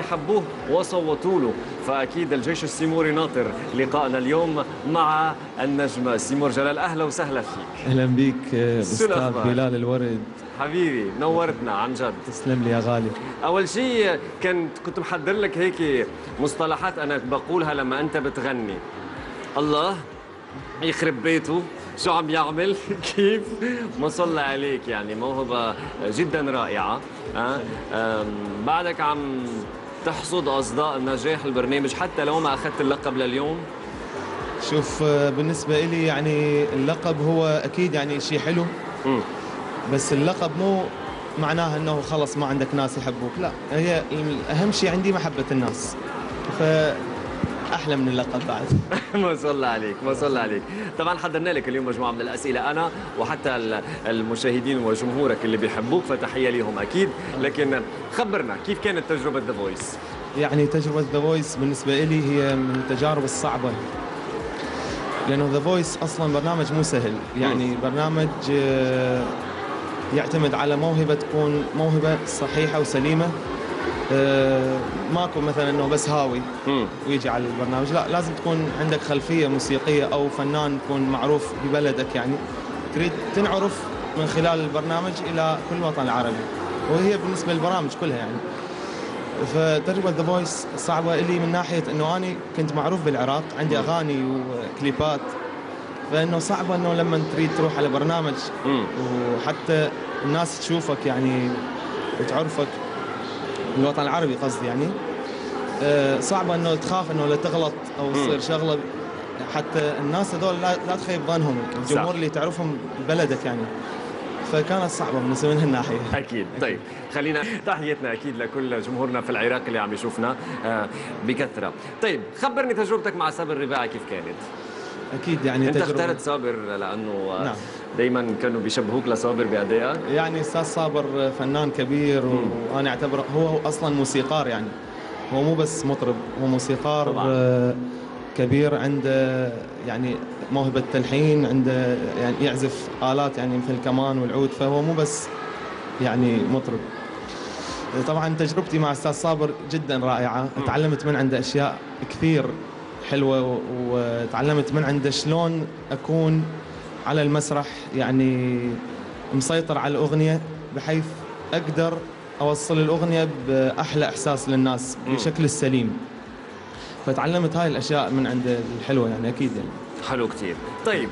حبوه وصوتوا له، فأكيد الجيش السيموري ناطر لقائنا اليوم مع النجم سيمور جلال. أهلا وسهلا فيك. أهلا بك أستاذ بلال الورد. حبيبي نورتنا عن جد. تسلم لي يا غالي. أول شيء كنت محضر لك هيك مصطلحات أنا بقولها لما أنت بتغني. الله يخرب بيته شو عم يعمل كيف ما صلى عليك، يعني موهبة جدا رائعة. بعدك عم تحصد أصداء نجاح البرنامج حتى لو ما أخذت اللقب لليوم. شوف بالنسبة إلي يعني اللقب هو أكيد يعني شيء حلو، بس اللقب مو معناها أنه خلص ما عندك ناس يحبوك، لا، هي أهم شيء عندي محبة الناس، فأحلى من اللقب بعد. ما شاء الله عليك، ما شاء الله عليك. طبعا حضرنا لك اليوم مجموعة من الأسئلة أنا وحتى المشاهدين وجمهورك اللي بيحبوك، فتحية لهم أكيد. لكن خبرنا كيف كانت تجربة ذا فويس؟ يعني تجربة ذا فويس بالنسبة لي هي من التجارب الصعبة، لأنه ذا فويس أصلا برنامج مو سهل، يعني برنامج يعتمد على موهبة تكون موهبة صحيحة وسليمة. ماكو مثلا انه بس هاوي ويجي على البرنامج، لا، لازم تكون عندك خلفية موسيقية او فنان تكون معروف ببلدك، يعني تريد تنعرف من خلال البرنامج الى كل الوطن العربي، وهي بالنسبة للبرامج كلها يعني. فتجربة ذا فويس صعبة لي من ناحية انه انا كنت معروف بالعراق، عندي اغاني وكليبات، فانه صعبة انه لما تريد تروح على برنامج وحتى الناس تشوفك يعني وتعرفك، الوطن العربي قصدي يعني، صعبة انه تخاف انه لا تغلط او تصير شغلة، حتى الناس هذول لا تخيب ظنهم، الجمهور اللي تعرفهم ببلدك يعني، فكانت صعبة بالنسبة من هالناحية. أكيد. طيب خلينا تحياتنا أكيد لكل جمهورنا في العراق اللي عم يشوفنا بكثرة. طيب خبرني تجربتك مع صابر الرباعي كيف كانت؟ أكيد يعني أنت اخترت صابر لأنه نعم. دايما كانوا بيشبهوك لصابر بأدائك؟ يعني أستاذ صابر فنان كبير، وأنا أعتبره هو أصلا موسيقار، يعني هو مو بس مطرب، هو موسيقار طبعا. كبير، عنده يعني موهبة تلحين، عنده يعني يعزف آلات يعني مثل الكمان والعود، فهو مو بس يعني مطرب. طبعا تجربتي مع أستاذ صابر جدا رائعة، تعلمت من عنده أشياء كثير حلوة، وتعلمت من عنده شلون أكون على المسرح يعني مسيطر على الأغنية، بحيث أقدر أوصل الأغنية بأحلى إحساس للناس بشكل السليم. فتعلمت هاي الأشياء من عند الحلوة يعني، أكيد يعني. حلو كتير. طيب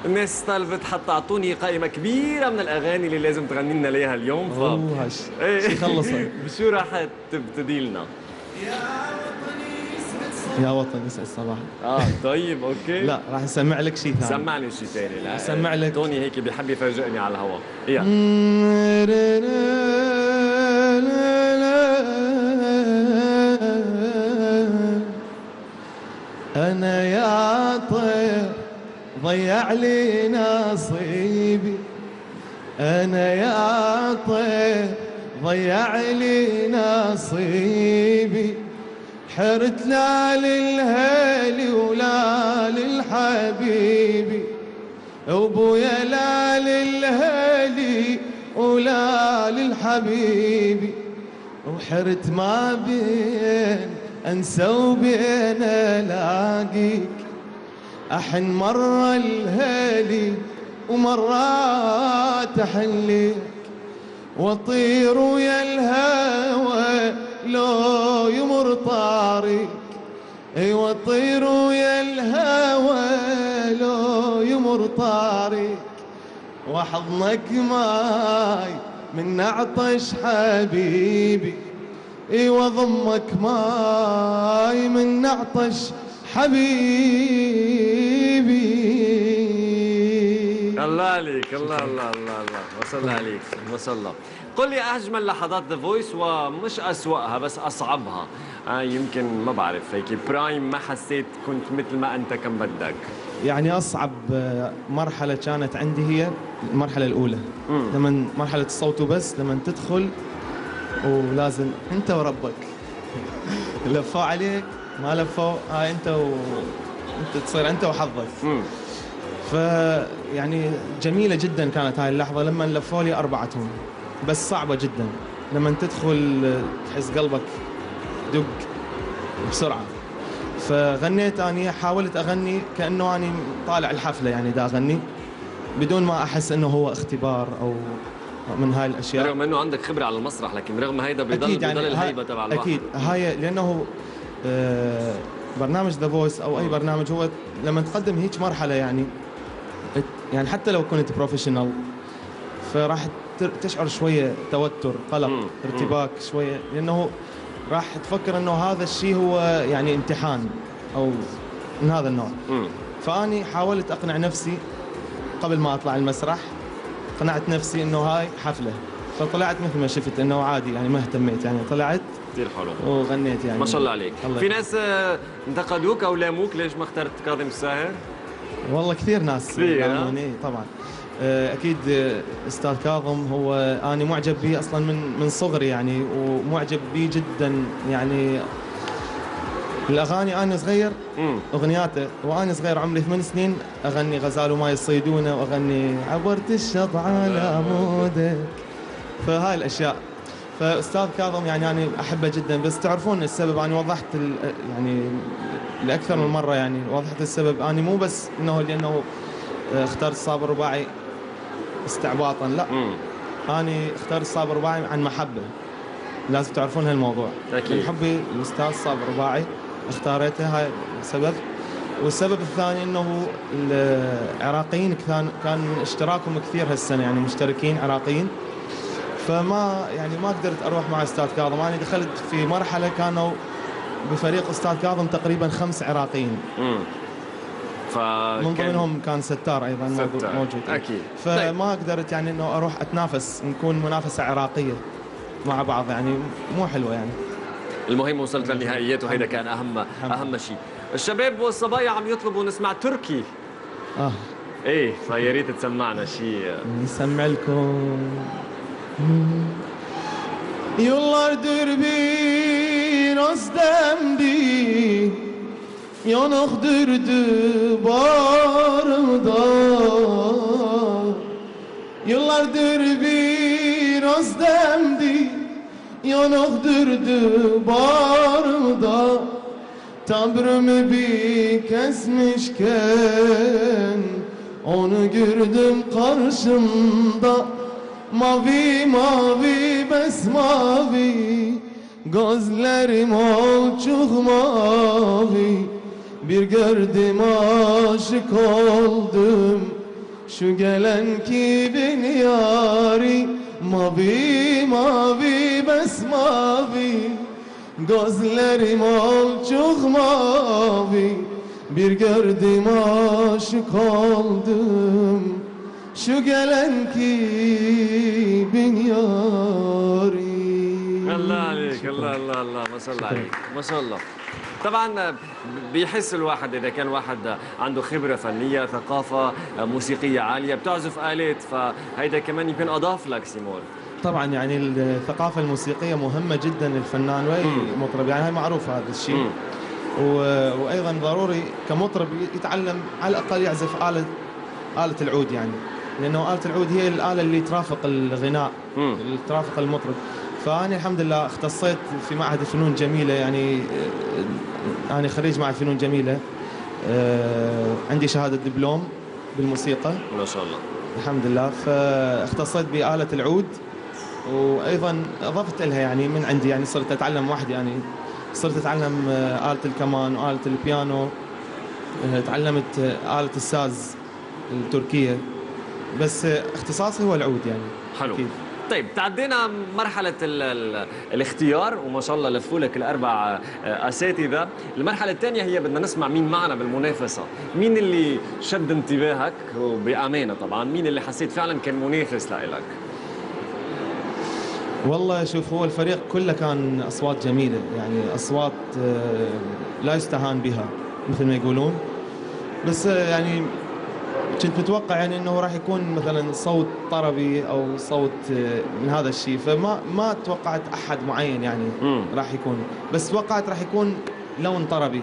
الناس طلبت حتى أعطوني قائمة كبيرة من الأغاني اللي لازم تغني لنا ليها اليوم. هاش شي خلصها. بشو راح تبتدي لنا؟ يا وطن يسعد صباحك. طيب اوكي. لا راح نسمع لك شيء ثاني. سمعني شيء ثاني. لا سمع لك. توني هيك بيحب يفاجئني على الهواء. أنا يا طير ضيع لي نصيبي، أنا يا طير ضيع لي نصيبي، حرت لا للهالي ولا للحبيبي، وابويا لا للهالي ولا للحبيبي، وحرت ما بين انسى وبين الاقيك، احن مرة الهالي ومرات احن لك، واطير ويا الهوى لو يمر طارق، ايوه طير ويا الهوى لو يمر طارق، وحضنك ماي من عطش حبيبي، ايوه ضمك ماي من عطش حبيبي. الله عليك، الله الله الله الله، ما شاء الله عليك، ما شاء الله. قل لي أجمل لحظات ذا فويس ومش أسوأها بس أصعبها. يمكن ما بعرف هيك برايم ما حسيت كنت مثل ما أنت كان بدك. يعني أصعب مرحلة كانت عندي هي المرحلة الأولى، لما مرحلة الصوت وبس، لما تدخل ولازم أنت وربك لفوا عليك ما لفوا، أنت أنت تصير أنت وحظك. فيعني جميلة جدا كانت هاي اللحظة لما لفوا لي أربعتهم، بس صعبة جدا لما تدخل تحس قلبك دق بسرعه. فغنيت اني، حاولت اغني كانه اني طالع الحفله يعني دا اغني، بدون ما احس انه هو اختبار او من هاي الاشياء. رغم انه عندك خبره على المسرح، لكن رغم هيدا بيضل يعني الهيبه تبع الواحد. اكيد هاي لانه برنامج ذا فويس او اي برنامج، هو لما تقدم هيك مرحله يعني حتى لو كنت بروفيشنال فراح تشعر شويه توتر، قلق، ارتباك شويه، لانه راح تفكر انه هذا الشيء هو يعني امتحان او من هذا النوع. فاني حاولت اقنع نفسي قبل ما اطلع المسرح، قنعت نفسي انه هاي حفله، فطلعت مثل ما شفت انه عادي يعني، ما اهتميت يعني، طلعت كثير حلو وغنيت يعني. ما شاء الله عليك. الله في ناس انتقدوك او لاموك ليش ما اخترت كاظم الساهر؟ والله كثير ناس لاموني طبعا. اكيد استاذ كاظم هو انا معجب به اصلا من صغري يعني، ومعجب به جدا يعني. الاغاني انا صغير اغنياته، وانا صغير عمري 8 سنين اغني غزال وما يصيدونه، واغني عبرت الشط على عمودك، فهاي الاشياء. فاستاذ كاظم يعني انا احبه جدا، بس تعرفون السبب انا وضحت يعني لاكثر من مره يعني، وضحت السبب انا مو بس انه لانه اخترت صابر الرباعي استعباطا، لا انا اخترت صابر الرباعي عن محبه، لازم تعرفون هالموضوع. اكيد من حبي الاستاذ صابر الرباعي اختاريته، هاي السبب. والسبب الثاني انه العراقيين كان اشتراكهم كثير هالسنه يعني، مشتركين عراقيين، فما يعني ما قدرت اروح مع استاذ كاظم. انا دخلت في مرحله كانوا بفريق استاذ كاظم تقريبا 5 عراقيين، من ضمنهم كان ستار ايضا موجود اكيد. فما قدرت يعني انه اروح اتنافس، نكون منافسه عراقيه مع بعض يعني، مو حلوه يعني. المهم وصلت للنهائيات، وهيدا كان اهم شيء. الشباب والصبايا عم يطلبوا نسمع تركي. ايه فيا ريت تسمعنا شيء. نسمع لكم. Yıllardır bir özlemdi, yanıktırdı bağrımda. Yıllardır bir özlemdi, yanıktırdı bağrımda. Tabrımı bir kesmişken, onu gördüm karşımda. Mavi mavi besmavi, gözlerim olçuk mavi. Bir gördüm aşık oldum, şu gelen ki beni yari. Mavi mavi besmavi, gözlerim olçuk mavi. Bir gördüm aşık oldum, şu gelen ki bin yari. الله عليك، الله الله الله، ما شاء الله عليك، ما شاء الله. طبعا بيحس الواحد اذا كان واحد عنده خبره فنيه، ثقافه موسيقيه عاليه، بتعزف الات، فهيدا كمان يمكن اضاف لك سيمون. طبعا يعني الثقافه الموسيقيه مهمه جدا للفنان واي مطرب، يعني هاي معروف هذا الشيء. وايضا ضروري كمطرب يتعلم على الاقل يعزف آلة العود يعني، لأنه آلة العود هي الآلة اللي ترافق الغناء، اللي ترافق المطرب. فأنا الحمد لله اختصيت في معهد الفنون الجميلة يعني، أنا خريج معهد فنون جميلة، عندي شهادة دبلوم بالموسيقى ما شاء الله الحمد لله. فاختصيت بآلة العود، وأيضا أضفت لها يعني من عندي يعني، صرت أتعلم وحدي يعني، صرت أتعلم آلة الكمان وآلة البيانو، تعلمت آلة الساز التركية، بس اختصاصي هو العود يعني. حلو أكيد. طيب تعدينا مرحلة الاختيار، وما شاء الله لفوا لك الأربع أساتذة. المرحلة الثانية هي بدنا نسمع مين معنا بالمنافسة، مين اللي شد انتباهك وبأمانة طبعا، مين اللي حسيت فعلا كان منافس لإلك؟ والله شوف، هو الفريق كله كان أصوات جميلة يعني، أصوات لا يستهان بها مثل ما يقولون، بس يعني كنت متوقع يعني انه راح يكون مثلا صوت طربي او صوت من هذا الشيء، فما توقعت احد معين يعني راح يكون، بس توقعت راح يكون لون طربي،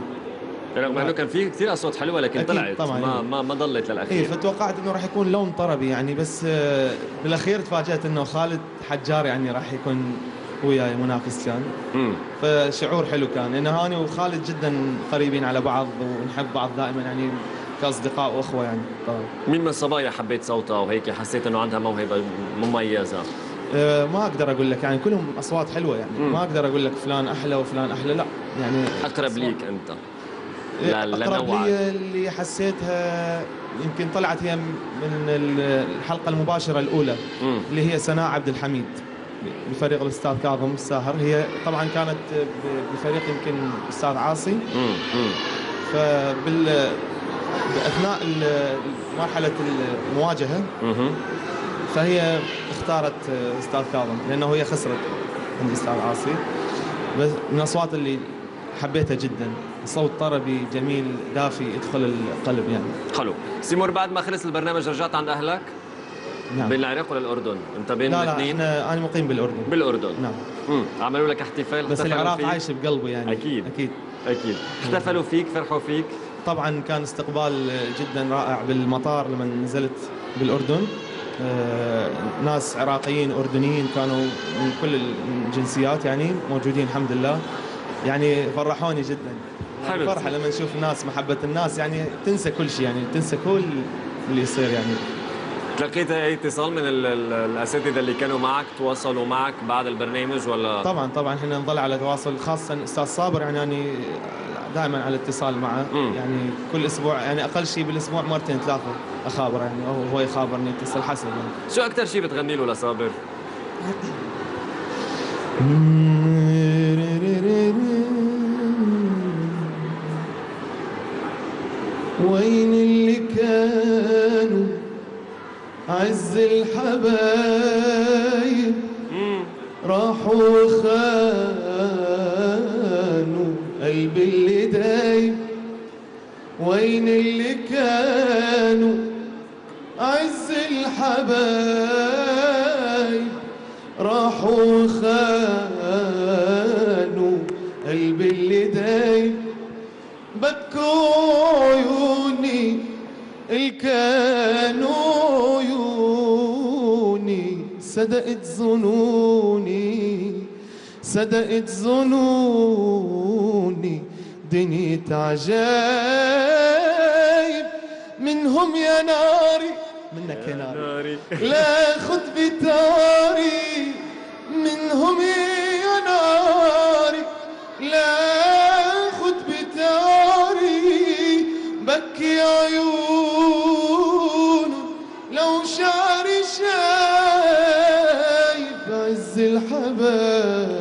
رغم انه كان في كثير اصوات حلوه لكن طلعت طبعاً ما ضلت للاخير. اي فتوقعت انه راح يكون لون طربي يعني، بس بالاخير تفاجأت انه خالد حجار يعني راح يكون وياي منافس كان. فشعور حلو كان، لأن هاني وخالد جدا قريبين على بعض ونحب بعض دائما يعني كأصدقاء وأخوة يعني طبعا. مين من الصبايا حبيت صوتها وهيك حسيت انه عندها موهبه مميزه؟ ما اقدر اقول لك يعني كلهم اصوات حلوه يعني ما اقدر اقول لك فلان احلى وفلان احلى، لا يعني اقرب ليك انت؟ اقرب لي اللي حسيتها يمكن طلعت هي من الحلقه المباشره الاولى اللي هي سناء عبد الحميد بفريق الاستاذ كاظم الساهر. هي طبعا كانت بفريق يمكن الاستاذ عاصي. باثناء مرحله المواجهه فهي اختارت استاذ كاظم لانه هي خسرت عند الاستاذ عاصي. بس من الاصوات اللي حبيتها جدا، صوت طربي جميل دافي يدخل القلب يعني. حلو. سيمور، بعد ما خلص البرنامج رجعت عند اهلك؟ نعم. بين العراق ولا الاردن؟ انت بين الاثنين؟ لا انا مقيم بالاردن. بالاردن. نعم. عملوا لك احتفال؟ بس العراق عايش بقلبي يعني. اكيد. احتفلوا فيك، فرحوا فيك؟ طبعا كان استقبال جدا رائع بالمطار لما نزلت بالاردن. ناس عراقيين اردنيين كانوا من كل الجنسيات يعني موجودين الحمد لله، يعني فرحوني جدا. حلو. فرحه لما نشوف الناس، محبه الناس يعني تنسى كل شيء يعني تنسى كل اللي يصير يعني. تلقيت اي اتصال من الاساتذه اللي كانوا معك، تواصلوا معك بعد البرنامج ولا؟ طبعا احنا نظل على تواصل، خاصه استاذ صابر يعني دائما على اتصال معه. يعني كل اسبوع يعني اقل شيء بالاسبوع مرتين ثلاثه اخابره يعني، او هو يخابرني، اتصل حسب يعني. شو اكثر شيء بتغني له لصابر؟ وين اللي كانوا عز الحبايب راحوا خانوا قلبي اللي دايب. وين اللي كانوا عز الحبايب راحوا خانوا قلبي اللي دايب. بكوا عيوني الكانوا عيوني صدقت ظنوني دنيا عجايب. منهم يا ناري منك يا ناري لا خد بتاري. منهم يا ناري لا خد بتاري. بكي عيونه لو شعري شايب عز الحبايب.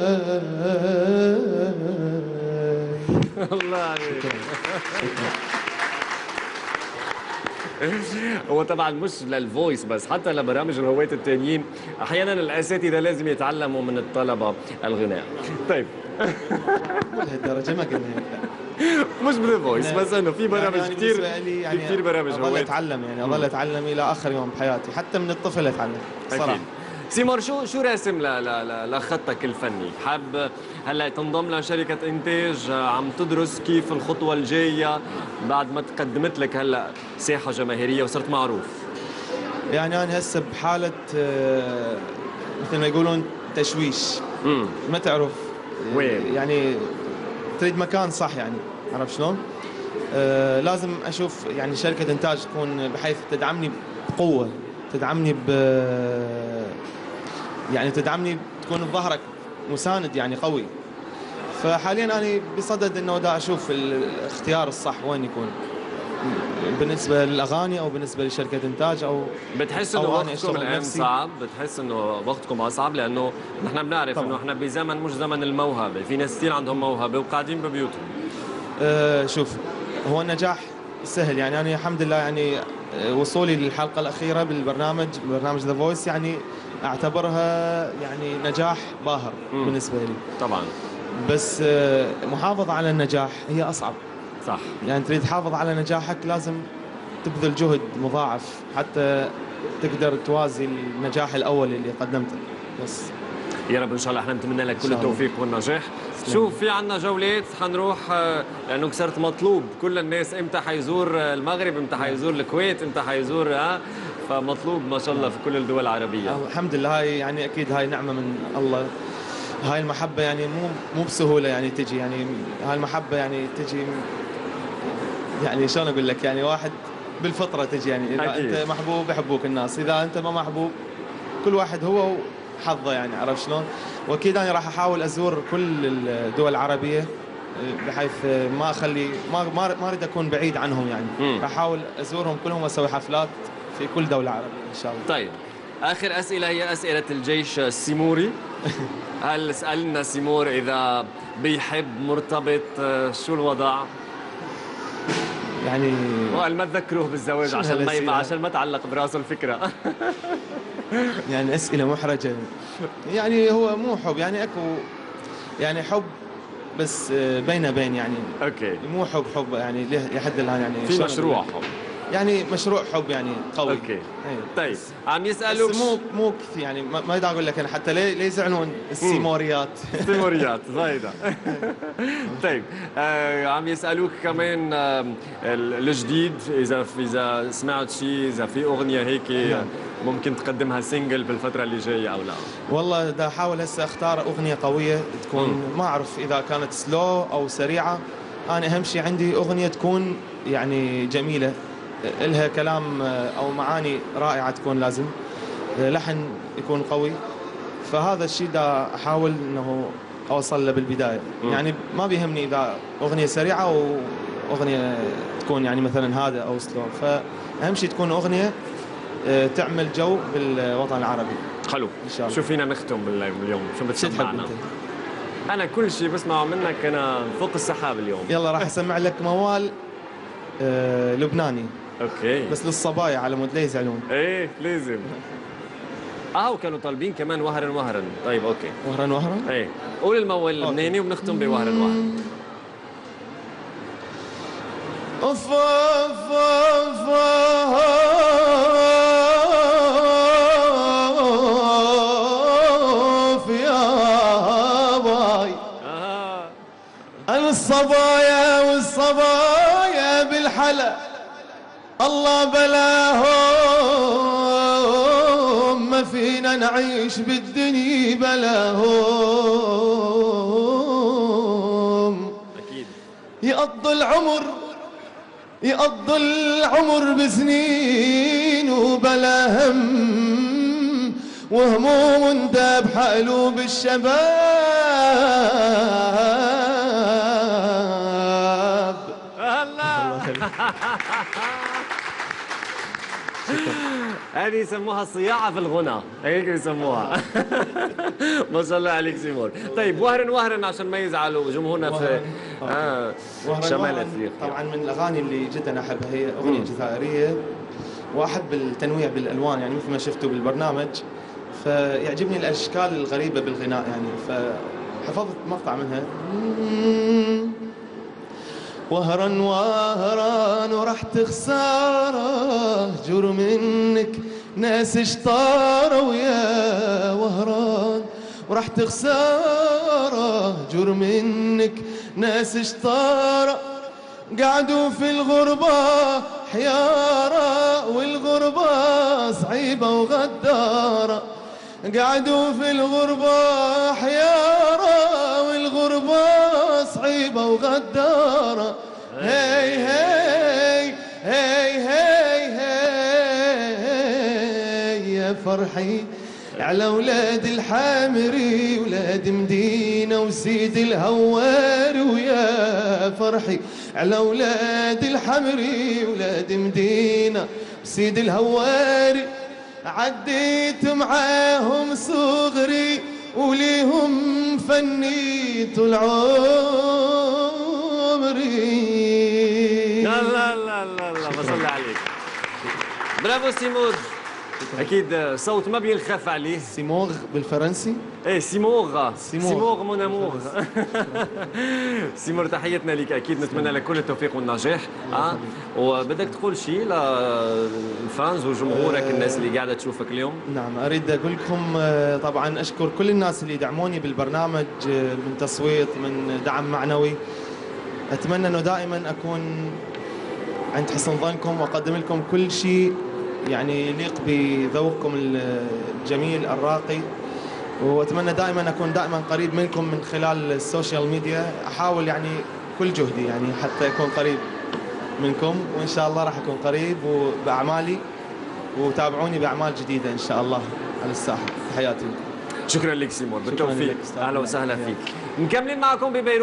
الله عليك. هو طبعا مش للفويس بس، حتى لبرامج الهواة التانيين احيانا الاساتذه لازم يتعلموا من الطلبه الغناء. طيب لهالدرجه ما قلنا مش بالفويس بس انه في برامج يعني كثير يعني كثير برامج اظل اتعلم يعني اظل اتعلم الى اخر يوم بحياتي، حتى من الطفل اتعلم صراحه. سيمور، شو راسم لخطك الفني؟ حاب هلا تنضم لشركه انتاج؟ عم تدرس كيف الخطوه الجايه بعد ما تقدمت لك هلا ساحه جماهيريه وصرت معروف؟ يعني انا هسه بحاله مثل ما يقولون تشويش. ما تعرف وين يعني تريد مكان صح يعني، عرفت شلون؟ لازم اشوف يعني شركه انتاج تكون بحيث تدعمني بقوه، تدعمني يعني تدعمني تكون بظهرك مساند يعني قوي. فحاليا انا بصدد انه دا اشوف الاختيار الصح وين يكون بالنسبه للاغاني او بالنسبه لشركه انتاج او بتحس انه وقتكم الان صعب؟ بتحس انه وقتكم اصعب؟ لانه نحن بنعرف انه احنا بزمن مش زمن الموهبه، في ناس كثير عندهم موهبه وقاعدين ببيوتهم. شوف، هو النجاح سهل يعني. انا الحمد لله يعني وصولي للحلقه الاخيره برنامج ذا فويس يعني اعتبرها يعني نجاح باهر بالنسبه لي طبعا. بس محافظه على النجاح هي اصعب. صح. يعني تريد تحافظ على نجاحك لازم تبذل جهد مضاعف حتى تقدر توازي النجاح الاول اللي قدمته. بس يا رب ان شاء الله احنا نتمنى لك كل التوفيق والنجاح. شوف، في عنا جولات حنروح لانه صرت مطلوب. كل الناس امتى حيزور المغرب، امتى حيزور الكويت، امتى حيزور فمطلوب ما شاء الله في كل الدول العربيه. الحمد لله، هاي يعني اكيد هاي نعمه من الله هاي المحبة يعني مو بسهولة يعني تجي، يعني هاي المحبة يعني تجي يعني شلون أقول لك، يعني واحد بالفطرة تجي، يعني إذا أكيد. أنت محبوب يحبوك الناس، إذا أنت ما محبوب كل واحد هو وحظه يعني، عرفت شلون؟ وأكيد أنا راح أحاول أزور كل الدول العربية بحيث ما أخلي ما أريد أكون بعيد عنهم يعني. راح أحاول أزورهم كلهم وأسوي حفلات في كل دولة عربية إن شاء الله. طيب، آخر أسئلة هي أسئلة الجيش السيموري. هل سألنا سيمور إذا بيحب مرتبط، شو الوضع؟ يعني وقال ما تذكروه بالزواج شو عشان هالأسئلة؟ عشان ما تعلق براسه الفكرة. يعني أسئلة محرجة. يعني هو مو حب، يعني أكو يعني حب بس بين يعني، اوكي، مو حب يعني لحد الآن يعني في شلون مشروع أقول لك؟ حب. يعني مشروع حب يعني قوي. اوكي. أي. طيب، بس عم يسألوك مو كثير يعني، ما بدي اقول لك انا حتى ليه يزعلون السيموريات. سيموريات زايدة. طيب، عم يسألوك كمان الجديد، إذا سمعت شيء، إذا في أغنية هيك نعم. ممكن تقدمها سينجل بالفترة اللي جاية أو لا؟ والله دا احاول هسه اختار اغنيه قويه تكون، ما اعرف اذا كانت سلو او سريعه. انا اهم شيء عندي اغنيه تكون يعني جميله، الها كلام او معاني رائعه تكون لازم، لحن يكون قوي. فهذا الشيء دا احاول انه اوصل له بالبدايه. يعني ما بيهمني اذا اغنيه سريعه او اغنيه تكون يعني مثلا هذا او سلو، فاهم شيء تكون اغنيه تعمل جو بالوطن العربي. حلو. ان شاء الله. شو فينا نختم اليوم؟ شو شو تحب بتسمعنا؟ انت؟ أنا كل شيء بسمعه منك أنا فوق السحاب اليوم. يلا راح اسمع لك موال لبناني اوكي. بس للصبايا على مود لا يزعلون. ايه لازم. وكانوا طالبين كمان وهرن وهرن. طيب اوكي. وهران وهران. ايه، قول الموال اللبناني وبنختم بوهرن وهرن. اوف اوف اوف اوف يا باي. الصبايا والصبايا بالحلا الله بلاهم، ما فينا نعيش بالدنيا بلاهم. اكيد. يقضوا العمر بسنين وبلا هم، وهموم داب قلوب الشباب. الله. هذه يسموها صياعة في الغنى، هيك يسموها. ما شاء الله عليك سيمور. طيب، وهرن وهرن عشان ما يزعلوا جمهورنا في شمال افريقيا. طبعا من الاغاني اللي جدا احبها هي اغنيه جزائريه، واحب التنويع بالالوان يعني مثل ما شفتوا بالبرنامج، فيعجبني الاشكال الغريبه بالغناء يعني، فحفظت مقطع منها. وهران وهران ورحت خسارة جور منك ناس اشطاروا يا وهران، ورحت خسارة جور منك ناس اشطارة، قعدوا في الغربة حيارة والغربة صعيبة وغدارة، قعدوا في الغربة حيارة والغربة صعيبة وغدارة. هي هي هي هي هي يا فرحي على ولاد الحامري ولاد مدينة وسيد الهوار، ويا فرحي على ولاد الحمري ولاد مدينة وسيد الهوار، عديت معاهم صغري وليهم فنيت العمري. لا لا لا لا لا، ما صلى عليك. برافو سيمور. اكيد صوت ما بينخف عليه. سيموغ بالفرنسي. ايه سيمور. سيمور. سيمور مون امور. سيمور، تحياتنا لك، اكيد نتمنى لك كل التوفيق والنجاح. وبدك تقول شيء للفانز وجمهورك، الناس اللي قاعده تشوفك اليوم؟ نعم، اريد اقول لكم طبعا اشكر كل الناس اللي دعموني بالبرنامج، من تصويت من دعم معنوي. اتمنى انه دائما اكون عند حسن ظنكم واقدم لكم كل شيء يعني يليق بذوقكم الجميل الراقي. واتمنى دائما اكون دائما قريب منكم من خلال السوشيال ميديا. احاول يعني كل جهدي يعني حتى اكون قريب منكم، وان شاء الله راح اكون قريب وباعمالي، وتابعوني باعمال جديده ان شاء الله على الساحه. تحياتي لكم. شكرا لك سيمون، شكراً بالتوفيق. لك أستاذ. اهلا وسهلا فيك. مكملين معكم ببيروت.